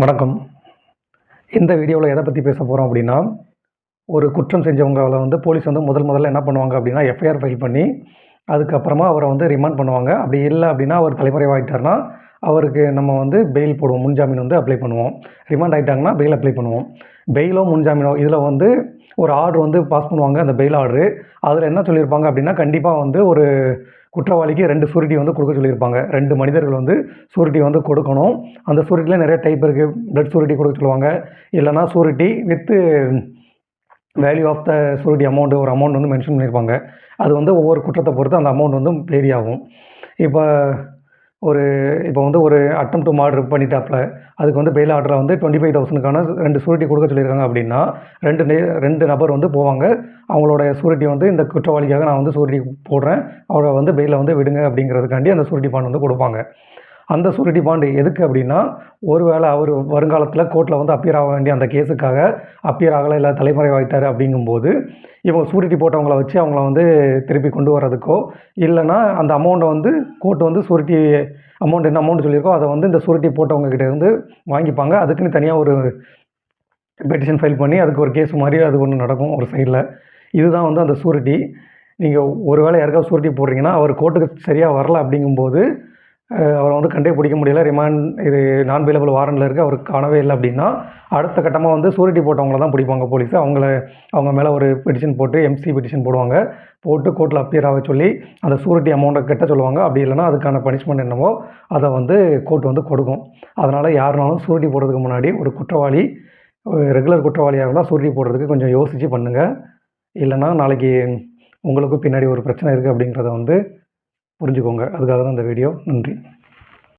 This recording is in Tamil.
வணக்கம். இந்த வீடியோவில் எதை பற்றி பேச போகிறோம் அப்படின்னா, ஒரு குற்றம் செஞ்சவங்கள போலீஸ் முதல்ல என்ன பண்ணுவாங்க அப்படின்னா, எஃப்ஐஆர் ஃபைல் பண்ணி, அதுக்கப்புறமா அவரை ரிமாண்ட் பண்ணுவாங்க. அப்படி இல்லை அப்படின்னா, அவர் தலைமறைவாயிட்டார்னா, அவருக்கு நம்ம பெயில் போடுவோம். முன்ஜாமீன் அப்ளை பண்ணுவோம். ரிமாண்ட் ஆகிட்டாங்கன்னா பெயில் அப்ளை பண்ணுவோம். பெயிலோ முன்ஜாமீனோ இதில் ஒரு ஆர்டர் பாஸ் பண்ணுவாங்க. அந்த பெயில் ஆர்டரு அதில் என்ன சொல்லியிருப்பாங்க அப்படின்னா, கண்டிப்பாக ஒரு குற்றவாளிக்கு 2 ஷூரிட்டி கொடுக்க சொல்லியிருப்பாங்க. 2 மனிதர்கள் ஷூரிட்டி கொடுக்கணும். அந்த ஷூரிட்டியில் நிறைய டைப் இருக்குது. பிளட் ஷூரிட்டி கொடுக்க சொல்லுவாங்க. இல்லைனா surety with value of the surety amount ஒரு அமௌண்ட் மென்ஷன் பண்ணியிருப்பாங்க. அது ஒவ்வொரு குற்றத்தை பொறுத்து அந்த அமௌண்ட் வேரி ஆகும். இப்போ ஒரு அட்டெம்ப்ட் டு மர்டர் பண்ணிட்டாப்ல, அதுக்கு பெயில் ஆர்டரில் 25,000க்கான 2 ஷூரிட்டி கொடுக்க சொல்லியிருக்காங்க அப்படின்னா, 2 நபர் போவாங்க. அவங்களோட ஷூரிட்டி இந்த குற்றவாளிக்காக நான் ஷூரிட்டி போடுறேன், அவரை பெயிலில் விடுங்க அப்படிங்கிறதுக்காண்டி அந்த ஷூரிட்டி பாண்ட் கொடுப்பாங்க. அந்த ஷூரிட்டி பாண்டு எதுக்கு அப்படின்னா, ஒருவேளை அவர் வருங்காலத்தில் கோர்ட்டில் அப்பியர் ஆக வேண்டிய அந்த கேஸுக்காக அப்பியர் ஆகலை, இல்லை தலைமறைவாயிட்டார் அப்படிங்கும்போது, இவங்க ஷூரிட்டி போட்டவங்கள வச்சு அவங்கள திருப்பி கொண்டு வர்றதுக்கோ, இல்லைனா அந்த அமௌண்ட்டை கோர்ட் ஷூரிட்டி அமௌண்ட் என்ன அமௌண்ட் சொல்லியிருக்கோ அதை இந்த ஷூரிட்டி போட்டவங்ககிட்ட வாங்கிப்பாங்க. அதுக்குன்னு தனியாக ஒரு பெட்டிஷன் ஃபைல் பண்ணி அதுக்கு ஒரு கேஸ் மாதிரி அது ஒன்று நடக்கும் ஒரு சைடில். இதுதான் அந்த ஷூரிட்டி. நீங்கள் ஒரு வேளை யாருக்காவது ஷூரிட்டி போடுறீங்கன்னா, அவர் கோர்ட்டுக்கு சரியாக வரல அப்படிங்கும்போது அவரை கண்டே பிடிக்க முடியல, இது நான் பெயிலபிள் வாரண்டில் இருக்குது, அவருக்கு காணவே இல்லை அப்படின்னா, அடுத்த கட்டமாக ஷூரிட்டி போட்டவங்கள தான் பிடிப்பாங்க போலீஸு. அவங்க மேலே ஒரு பெட்டிஷன் போட்டு எம்சி பெட்டிஷன் போடுவாங்க. போட்டு கோர்ட்டில் அப்பியர் ஆக சொல்லி அந்த ஷூரிட்டி அமௌண்ட்டை கட்ட சொல்லுவாங்க. அப்படி இல்லைனா அதுக்கான பனிஷ்மெண்ட் என்னவோ அதை கோர்ட் கொடுக்கும். அதனால் யாருனாலும் ஷூரிட்டி போடுறதுக்கு முன்னாடி ஒரு குற்றவாளி ரெகுலர் குற்றவாளியாக இருந்தால் ஷூரிட்டி போடுறதுக்கு கொஞ்சம் யோசித்து பண்ணுங்கள். இல்லைனா நாளைக்கு உங்களுக்கும் பின்னாடி ஒரு பிரச்சனை இருக்குது அப்படிங்கிறத புரிஞ்சுக்கோங்க. அதுக்காக தான் இந்த வீடியோ. நன்றி.